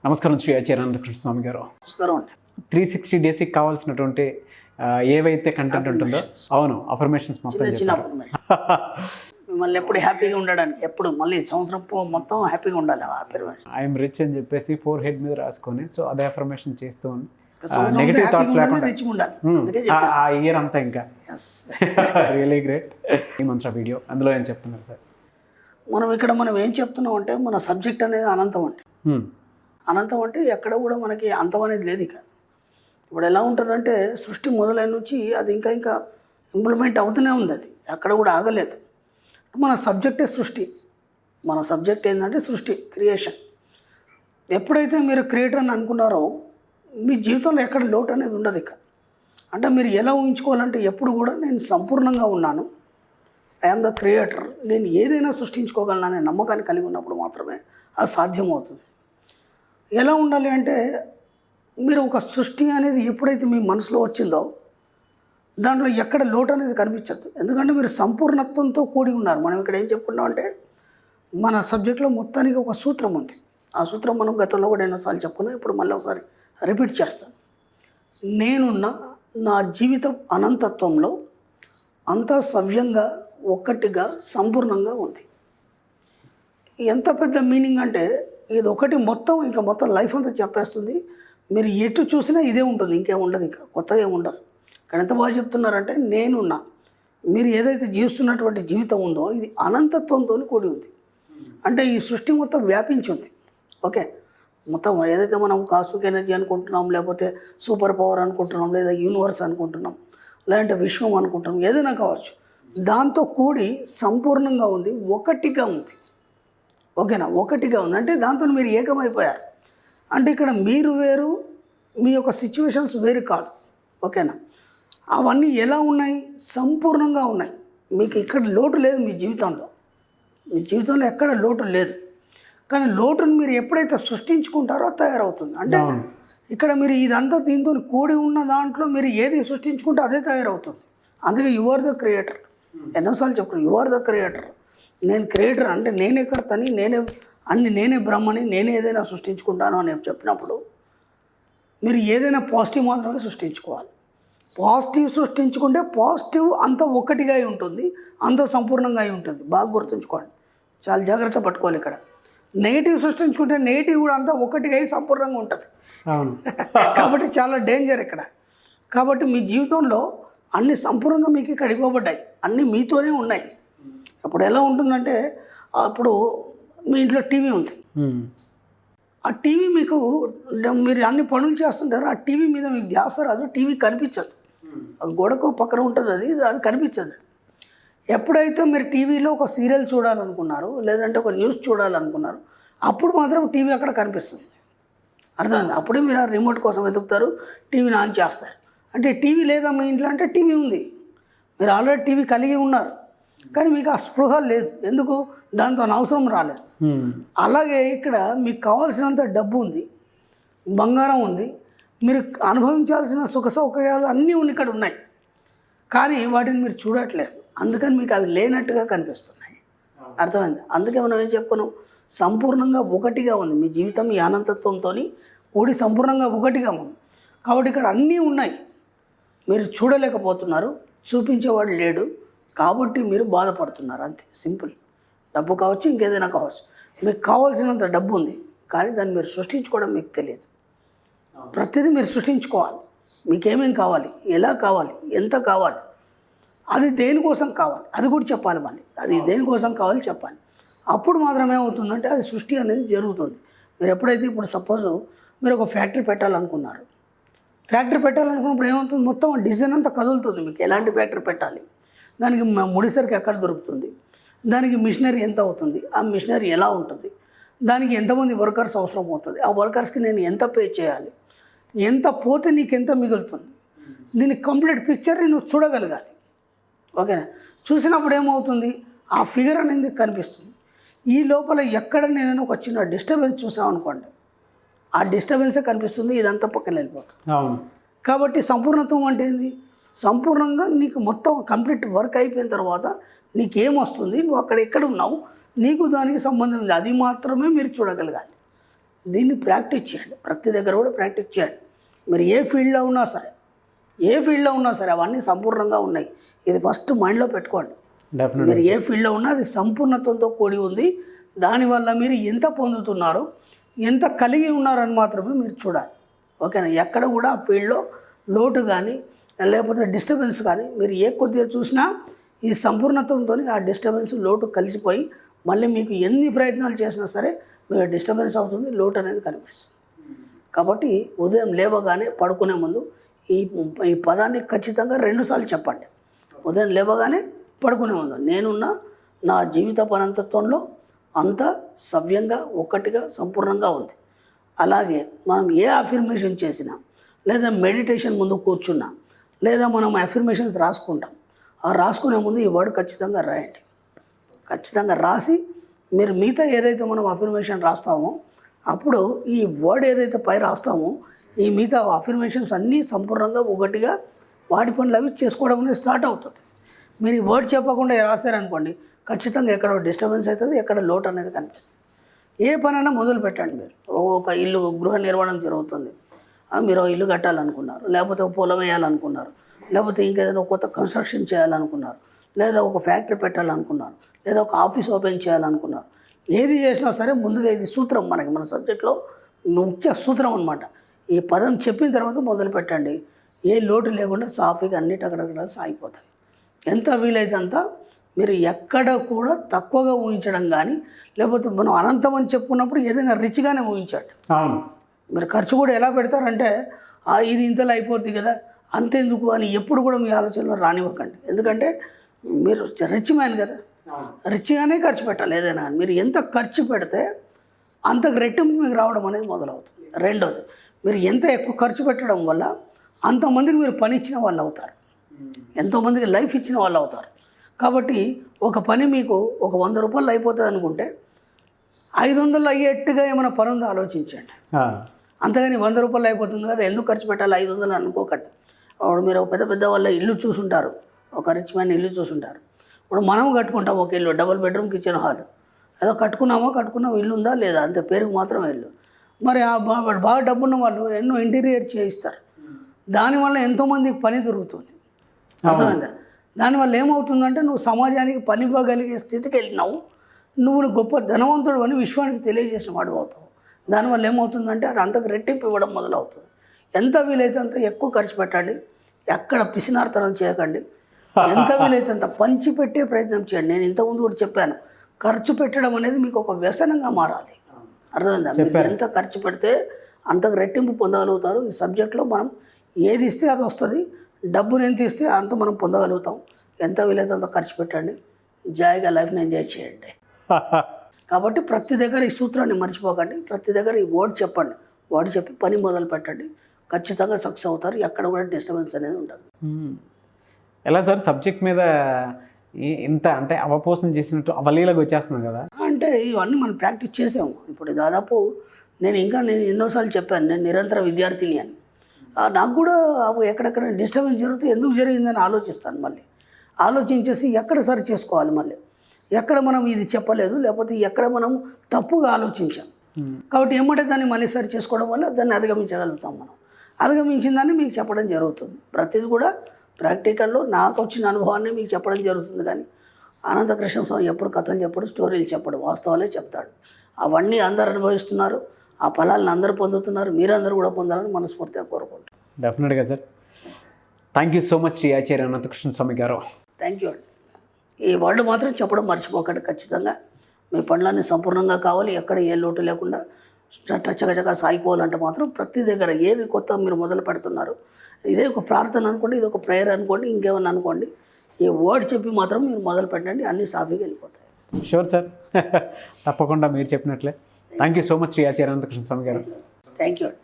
నమస్కారం శ్రీ ఆచార్య స్వామి గారు. నమస్కారం అండి. 360 డేస్కి కావాల్సినటువంటి ఏవైతే కంటెంట్ ఉంటుందో, అవును, అఫర్మేషన్స్ మొత్తం చిన్న అఫర్మేషన్ మిమ్మల్ని ఎప్పుడు హ్యాపీగా ఉండడానికి, ఎప్పుడు మళ్ళీ సంవత్సరం మొత్తం హ్యాపీగా ఉండాలి. అఫర్మేషన్ ఐఎమ్ రిచ్ అని చెప్పేసి ఫోర్ హెడ్ మీద రాసుకొని, సో అదే అఫర్మేషన్ చేస్తూ నెగటివ్ థాట్స్ లేకుండా ఆ ఇయర్ అంతా ఇంకా రియలీ గ్రేట్. ఈ మంత్ర వీడియో అందులో ఏం చెప్తున్నారు సార్? మనం ఏం చెప్తున్నాం అంటే, మన సబ్జెక్ట్ అనేది అనంతం అండి. అనంతం అంటే ఎక్కడ కూడా మనకి అంతం అనేది లేదు. ఇక ఇప్పుడు ఎలా ఉంటుందంటే, సృష్టి మొదలైన నుంచి అది ఇంకా ఇంప్లిమెంట్ అవుతూనే ఉంది. అది ఎక్కడ కూడా ఆగలేదు. మన సబ్జెక్టే సృష్టి. మన సబ్జెక్ట్ ఏంటంటే సృష్టి, క్రియేషన్. ఎప్పుడైతే మీరు క్రియేటర్ అని అనుకున్నారో, మీ జీవితంలో ఎక్కడ లోటు అనేది ఉండదు. ఇక అంటే మీరు ఎలా ఊహించుకోవాలంటే, ఎప్పుడు కూడా నేను సంపూర్ణంగా ఉన్నాను, ఐఎమ్ ద క్రియేటర్, నేను ఏదైనా సృష్టించుకోగలను అనే నమ్మకాన్ని కలిగి ఉన్నప్పుడు మాత్రమే అది సాధ్యమవుతుంది. ఎలా ఉండాలి అంటే, మీరు ఒక సృష్టి అనేది ఎప్పుడైతే మీ మనసులో వచ్చిందో, దాంట్లో ఎక్కడ లోటు అనేది కనిపించద్దు. ఎందుకంటే మీరు సంపూర్ణత్వంతో కూడి ఉన్నారు. మనం ఇక్కడ ఏం చెప్పుకున్నాం అంటే, మన సబ్జెక్ట్లో మొత్తానికి ఒక సూత్రం ఉంది. ఆ సూత్రం మనం గతంలో కూడా ఎన్నోసార్లు చెప్పుకున్నాం. ఇప్పుడు మళ్ళీ ఒకసారి రిపీట్ చేస్తాను. నేనున్న నా జీవితం అనంతత్వంలో అంతా సవ్యంగా, ఒక్కటిగా, సంపూర్ణంగా ఉంది. ఎంత పెద్ద మీనింగ్ అంటే, ఇది ఒకటి మొత్తం లైఫ్ అంతా చెప్పేస్తుంది. మీరు ఎటు చూసినా ఇదే ఉంటుంది, ఇంకేం ఉండదు, ఇంకా కొత్తగా ఏమి ఉండదు. కానీ ఎంత బాగా చెప్తున్నారంటే, నేనున్నా, మీరు ఏదైతే జీవిస్తున్నటువంటి జీవితం ఉందో ఇది అనంతత్వంతో కూడి ఉంది. అంటే ఈ సృష్టి మొత్తం వ్యాపించి ఉంది. ఓకే, మొత్తం ఏదైతే మనం కాస్మిక్ ఎనర్జీ అనుకుంటున్నాం, లేకపోతే సూపర్ పవర్ అనుకుంటున్నాం, లేదా యూనివర్స్ అనుకుంటున్నాం, లేదంటే విశ్వం అనుకుంటున్నాం, ఏదైనా కావచ్చు, దాంతో కూడి సంపూర్ణంగా ఉంది, ఒకటిగా ఉంది. ఓకేనా, ఒకటిగా ఉంది అంటే దాంతో మీరు ఏకమైపోయారు. అంటే ఇక్కడ మీరు వేరు, మీ యొక్క సిచ్యువేషన్స్ వేరు కాదు. ఓకేనా, అవన్నీ ఎలా ఉన్నాయి? సంపూర్ణంగా ఉన్నాయి. మీకు ఇక్కడ లోటు లేదు. మీ జీవితంలో ఎక్కడ లోటు లేదు. కానీ లోటును మీరు ఎప్పుడైతే సృష్టించుకుంటారో తయారవుతుంది. అంటే ఇక్కడ మీరు ఇదంతా దీంతో కూడి ఉన్న దాంట్లో మీరు ఏది సృష్టించుకుంటే అదే తయారవుతుంది. అందుకే యు ఆర్ ద క్రియేటర్. ఎన్నోసార్లు చెప్పుకున్నాను, యు ఆర్ ద క్రియేటర్. నేను క్రియేటర్ అంటే నేనే కర్తని, నేనే బ్రహ్మని, నేనే ఏదైనా సృష్టించుకుంటాను అని చెప్పినప్పుడు మీరు ఏదైనా పాజిటివ్ మాత్రమే సృష్టించుకోవాలి. పాజిటివ్ సృష్టించుకుంటే పాజిటివ్ అంత ఒక్కటిగా అయి ఉంటుంది, అంత సంపూర్ణంగా అయి ఉంటుంది. బాగా గుర్తుంచుకోండి, చాలా జాగ్రత్త పట్టుకోవాలి. ఇక్కడ నెగిటివ్ సృష్టించుకుంటే నెగిటివ్ కూడా అంతా ఒకటిగా అయి సంపూర్ణంగా ఉంటుంది. కాబట్టి చాలా డేంజర్ ఇక్కడ. కాబట్టి మీ జీవితంలో అన్ని సంపూర్ణంగా మీకు ఇక్కడ ఇవ్వబడ్డాయి, అన్నీ మీతోనే ఉన్నాయి. అప్పుడు ఎలా ఉంటుందంటే, అప్పుడు మీ ఇంట్లో టీవీ ఉంది. ఆ టీవీ మీకు, మీరు అన్ని పనులు చేస్తుంటారు, ఆ టీవీ మీద మీకు ధ్యాస రాదు, టీవీ కనిపించదు. అది గోడకు పక్కన ఉంటుంది, అది కనిపించదు. ఎప్పుడైతే మీరు టీవీలో ఒక సీరియల్ చూడాలనుకున్నారు, లేదంటే ఒక న్యూస్ చూడాలనుకున్నారు, అప్పుడు మాత్రం టీవీ అక్కడ కనిపిస్తుంది. అర్థమైంది? అప్పుడే మీరు ఆ రిమోట్ కోసం వెతుకుతారు, టీవీని ఆన్ చేస్తారు. అంటే టీవీ లేదా మీ ఇంట్లో అంటే టీవీ ఉంది, మీరు ఆల్రెడీ టీవీ కలిగి ఉన్నారు, కానీ మీకు ఆ స్పృహ లేదు. ఎందుకు? దాంతో అవసరం రాలేదు. అలాగే ఇక్కడ మీకు కావాల్సినంత డబ్బు ఉంది, బంగారం ఉంది, మీరు అనుభవించాల్సిన సుఖ సౌకర్యాలు అన్నీ ఇక్కడ ఉన్నాయి, కానీ వాటిని మీరు చూడట్లేదు. అందుకని మీకు అవి లేనట్టుగా కనిపిస్తున్నాయి. అర్థమైంది? అందుకే మనం ఏం చెప్పుకున్నాం, సంపూర్ణంగా ఒకటిగా ఉంది మీ జీవితం. ఈ అనంతత్వంతో కూడి సంపూర్ణంగా ఒకటిగా ఉంది. కాబట్టి ఇక్కడ అన్నీ ఉన్నాయి, మీరు చూడలేకపోతున్నారు, చూపించేవాడు లేడు, కాబట్టి మీరు బాధపడుతున్నారు. అంతే, సింపుల్. డబ్బు కావచ్చు, ఇంకేదైనా కావచ్చు, మీకు కావాల్సినంత డబ్బు ఉంది, కానీ దాన్ని మీరు సృష్టించుకోవడం మీకు తెలియదు. ప్రతిదీ మీరు సృష్టించుకోవాలి. మీకేమేం కావాలి, ఎలా కావాలి, ఎంత కావాలి, అది దేనికోసం కావాలి, అది కూడా చెప్పాలి. మళ్ళీ అది దేనికోసం కావాలి చెప్పాలి. అప్పుడు మాత్రమే ఏమవుతుందంటే అది సృష్టి అనేది జరుగుతుంది. మీరు ఎప్పుడైతే ఇప్పుడు సపోజ్ మీరు ఒక ఫ్యాక్టరీ పెట్టాలనుకున్నారు, ఫ్యాక్టరీ పెట్టాలనుకున్నప్పుడు ఏమవుతుంది, మొత్తం డిజైన్ అంతా కదులుతుంది. మీకు ఎలాంటి ఫ్యాక్టరీ పెట్టాలి, దానికి ముడిసరికి ఎక్కడ దొరుకుతుంది, దానికి మిషనరీ ఎంత అవుతుంది, ఆ మిషనరీ ఎలా ఉంటుంది, దానికి ఎంతమంది వర్కర్స్ అవసరం అవుతుంది, ఆ వర్కర్స్కి నేను ఎంత పే చేయాలి, ఎంత పోతే నీకు ఎంత మిగులుతుంది, దీని కంప్లీట్ పిక్చర్ని నువ్వు చూడగలగాలి. ఓకేనా? చూసినప్పుడు ఏమవుతుంది, ఆ ఫిగర్ అనేది కనిపిస్తుంది. ఈ లోపల ఎక్కడన్నా ఏదైనా ఒక చిన్న డిస్టర్బెన్స్ చూసామనుకోండి, ఆ డిస్టర్బెన్సే కనిపిస్తుంది, ఇదంతా పక్కన వెళ్ళిపోతుంది. కాబట్టి సంపూర్ణత్వం అంటే ఏంది? సంపూర్ణంగా నీకు మొత్తం కంప్లీట్ వర్క్ అయిపోయిన తర్వాత నీకేమొస్తుంది, నువ్వు అక్కడ ఎక్కడ ఉన్నావు, నీకు దానికి సంబంధం లేదు, అది మాత్రమే మీరు చూడగలగాలి. దీన్ని ప్రాక్టీస్ చేయండి. ప్రతి దగ్గర కూడా ప్రాక్టీస్ చేయండి. మీరు ఏ ఫీల్డ్లో ఉన్నా సరే అవన్నీ సంపూర్ణంగా ఉన్నాయి. ఇది ఫస్ట్ మైండ్లో పెట్టుకోండి. మీరు ఏ ఫీల్డ్లో ఉన్నా అది సంపూర్ణతతో కూడి ఉంది. దానివల్ల మీరు ఎంత పొందుతున్నారో, ఎంత కలిగి ఉన్నారని మాత్రమే మీరు చూడాలి. ఓకేనా? ఎక్కడ కూడా ఆ ఫీల్డ్లో లోటు కానీ లేకపోతే డిస్టర్బెన్స్ కానీ మీరు ఏ కొద్దిగా చూసినా ఈ సంపూర్ణతంతో ఆ డిస్టర్బెన్స్ లోటు కలిసిపోయి మళ్ళీ మీకు ఎన్ని ప్రయత్నాలు చేసినా సరే మీకు డిస్టర్బెన్స్ అవుతుంది, లోటు అనేది కనిపిస్తుంది. కాబట్టి ఉదయం లేవగానే పడుకునే ముందు ఈ పదాన్ని ఖచ్చితంగా 2 సార్లు చెప్పండి. ఉదయం లేవగానే పడుకునే ముందు నేనున్న నా జీవిత పరంతత్వంలో అంత సవ్యంగా ఒక్కటిగా సంపూర్ణంగా ఉంది. అలాగే మనం ఏ అఫర్మేషన్ చేసినా లేదా మెడిటేషన్ ముందు కూర్చున్నా లేదా మనం అఫర్మేషన్స్ రాసుకుంటాం, ఆ రాసుకునే ముందు ఈ వర్డ్ ఖచ్చితంగా రాయండి. ఖచ్చితంగా రాసి మీరు మిగతా ఏదైతే మనం అఫర్మేషన్ రాస్తామో అప్పుడు ఈ వర్డ్ ఏదైతే పై రాస్తామో ఈ మిగతా అఫర్మేషన్స్ అన్నీ సంపూర్ణంగా ఒకటిగా వాటి పనులు అవి చేసుకోవడం అనేది స్టార్ట్ అవుతుంది. మీరు ఈ వర్డ్ చెప్పకుండా రాశారనుకోండి ఖచ్చితంగా ఎక్కడో డిస్టర్బెన్స్ అవుతుంది, ఎక్కడ లోటు అనేది కనిపిస్తుంది. ఏ పనైనా మొదలు పెట్టండి. మీరు ఒక ఇల్లు గృహ నిర్మాణం జరుగుతుంది, మీరు ఇల్లు కట్టాలనుకున్నారు, లేకపోతే పొలం వేయాలనుకున్నారు, లేకపోతే ఇంకేదైనా కొత్త కన్స్ట్రక్షన్ చేయాలనుకున్నారు, లేదా ఒక ఫ్యాక్టరీ పెట్టాలనుకున్నారు, లేదా ఒక ఆఫీస్ ఓపెన్ చేయాలనుకున్నారు. ఏది చేసినా సరే ముందుగా ఇది సూత్రం, మన సబ్జెక్ట్లో ముఖ్య సూత్రం అనమాట. ఈ పదం చెప్పిన తర్వాత మొదలు పెట్టండి. ఏ లోటు లేకుండా సాఫీగా అన్నిటి అక్కడక్కడ సాగిపోతాయి. ఎంత వీలైతే అంత మీరు ఎక్కడ కూడా తక్కువగా ఊహించడం కానీ లేకపోతే మనం అనంతం అని చెప్పుకున్నప్పుడు ఏదైనా రిచ్గానే ఊహించండి. మీరు ఖర్చు కూడా ఎలా పెడతారంటే ఇది ఇంతలో అయిపోద్ది కదా అంతెందుకు అని ఎప్పుడు కూడా మీ ఆలోచనలో రానివ్వకండి. ఎందుకంటే మీరు రిచ్ మ్యాన్ కదా, రిచ్గానే ఖర్చు పెట్టాలి ఏదైనా. మీరు ఎంత ఖర్చు పెడితే అంతకు రెట్టింపు మీకు రావడం అనేది మొదలవుతుంది. రెండోది, మీరు ఎంత ఎక్కువ ఖర్చు పెట్టడం వల్ల అంతమందికి మీరు పని ఇచ్చిన వాళ్ళు అవుతారు, ఎంతోమందికి లైఫ్ ఇచ్చిన వాళ్ళు అవుతారు. కాబట్టి ఒక పని మీకు ఒక 100 రూపాయలు అయిపోతుంది అనుకుంటే 500 అయ్యేట్టుగా ఏమైనా పని ఉందో ఆలోచించండి. అంతేగాని 100 రూపాయలు అయిపోతుంది కదా ఎందుకు ఖర్చు పెట్టాలి 500 అనుకోకండి. అప్పుడు మీరు పెద్ద వాళ్ళ ఇల్లు చూసుంటారు, ఒక రిచ్ మ్యాన్ ఇల్లు చూసుంటారు. ఇప్పుడు మనం కట్టుకుంటాం ఒక ఇల్లు, డబుల్ బెడ్రూమ్ కిచెన్ హాల్, ఏదో కట్టుకున్నాం ఇల్లు ఉందా లేదా అంతే, పేరుకు మాత్రమే ఇల్లు. మరి బాగా డబ్బున్న వాళ్ళు ఎన్నో ఇంటీరియర్ చేయిస్తారు, దానివల్ల ఎంతోమందికి పని దొరుకుతుంది. అర్థమైందా? దానివల్ల ఏమవుతుందంటే నువ్వు సమాజానికి పని ఇవ్వగలిగే స్థితికి వెళ్ళినావు, నువ్వు గొప్ప ధనవంతుడు అని విశ్వానికి తెలియజేసిన వాడు అవుతావు. దానివల్ల ఏమవుతుందంటే అది అంతకు రెట్టింపు ఇవ్వడం మొదలవుతుంది. ఎంత వీలైతే అంత ఎక్కువ ఖర్చు పెట్టండి, ఎక్కడ పిసినార్తనం చేయకండి. ఎంత వీలైతే అంత పంచిపెట్టే ప్రయత్నం చేయండి. నేను ఇంతకుముందు కూడా చెప్పాను, ఖర్చు పెట్టడం అనేది మీకు ఒక వ్యసనంగా మారాలి. అర్థమైందా? మీరు ఎంత ఖర్చు పెడితే అంతకు రెట్టింపు పొందగలుగుతారు. ఈ సబ్జెక్ట్లో మనం ఏది ఇస్తే అది వస్తుంది, డబ్బును ఎంత ఇస్తే అంత మనం పొందగలుగుతాం. ఎంత వీలైతే అంత ఖర్చు పెట్టండి, జాయిగా లైఫ్ని ఎంజాయ్ చేయండి. కాబట్టి ప్రతి దగ్గర ఈ సూత్రాన్ని మర్చిపోకండి. ప్రతి దగ్గర ఈ వర్డ్ చెప్పండి, వర్డ్ చెప్పి పని మొదలు పెట్టండి, ఖచ్చితంగా సక్సెస్ అవుతారు. ఎక్కడ కూడా డిస్టర్బెన్స్ అనేది ఉండదు. ఎలా సార్ సబ్జెక్ట్ మీద ఇంత అంటే అవపోసన చేసినట్టు అవలీలగా వచ్చేస్తున్నాం కదా? అంటే ఇవన్నీ మనం ప్రాక్టీస్ చేసాము. ఇప్పుడు దాదాపు నేను ఎన్నోసార్లు చెప్పాను, నేను నిరంతర విద్యార్థిని అని. నాకు కూడా ఎక్కడెక్కడ డిస్టర్బెన్స్ జరిగితే ఎందుకు జరిగిందని ఆలోచిస్తాను. మళ్ళీ ఆలోచించేసి ఎక్కడ సరి చేసుకోవాలి, మళ్ళీ ఎక్కడ మనం ఇది చెప్పలేదు, లేకపోతే ఎక్కడ మనం తప్పుగా ఆలోచించాం. కాబట్టి ఏమంటే దాన్ని మళ్ళీ సరి చేసుకోవడం వల్ల దాన్ని అధిగమించగలుగుతాం. మనం అధిగమించిన దాన్ని మీకు చెప్పడం జరుగుతుంది. ప్రతిదీ కూడా ప్రాక్టికల్లో నాకు వచ్చిన అనుభవాన్ని మీకు చెప్పడం జరుగుతుంది. కానీ అనంతకృష్ణ స్వామి ఎప్పుడు కథలు చెప్పడు, స్టోరీలు చెప్పడు, వాస్తవాలే చెప్తాడు. అవన్నీ అందరు అనుభవిస్తున్నారు, ఆ ఫలాలను అందరూ పొందుతున్నారు. మీరందరూ కూడా పొందాలని మనస్ఫూర్తిగా కోరుకుంటారు. డెఫినెట్గా sir. Thank you so much Shri Acharya Anantakrishna Swamy గారు. థ్యాంక్ యూ అండి. ఈ వర్డ్ మాత్రం చెప్పడం మర్చిపోకండి. ఖచ్చితంగా మీ పనులన్నీ సంపూర్ణంగా కావాలి, ఎక్కడ ఏ లోటు లేకుండా చకచకా సాగిపోవాలంటే మాత్రం ప్రతి దగ్గర ఏది కొత్త మీరు మొదలు పెడుతున్నారు, ఇదే ఒక ప్రార్థన అనుకోండి, ఇది ఒక ప్రేయర్ అనుకోండి, ఇంకేమన్నా అనుకోండి, ఈ వర్డ్ చెప్పి మాత్రం మీరు మొదలు పెట్టండి, అన్నీ సాఫీగా వెళ్ళిపోతాయి. షూర్ సార్, తప్పకుండా మీరు చెప్పినట్లే. Thank you so much Shri Acharya Anantakrishna Swamy గారు. థ్యాంక్ యూ అండి.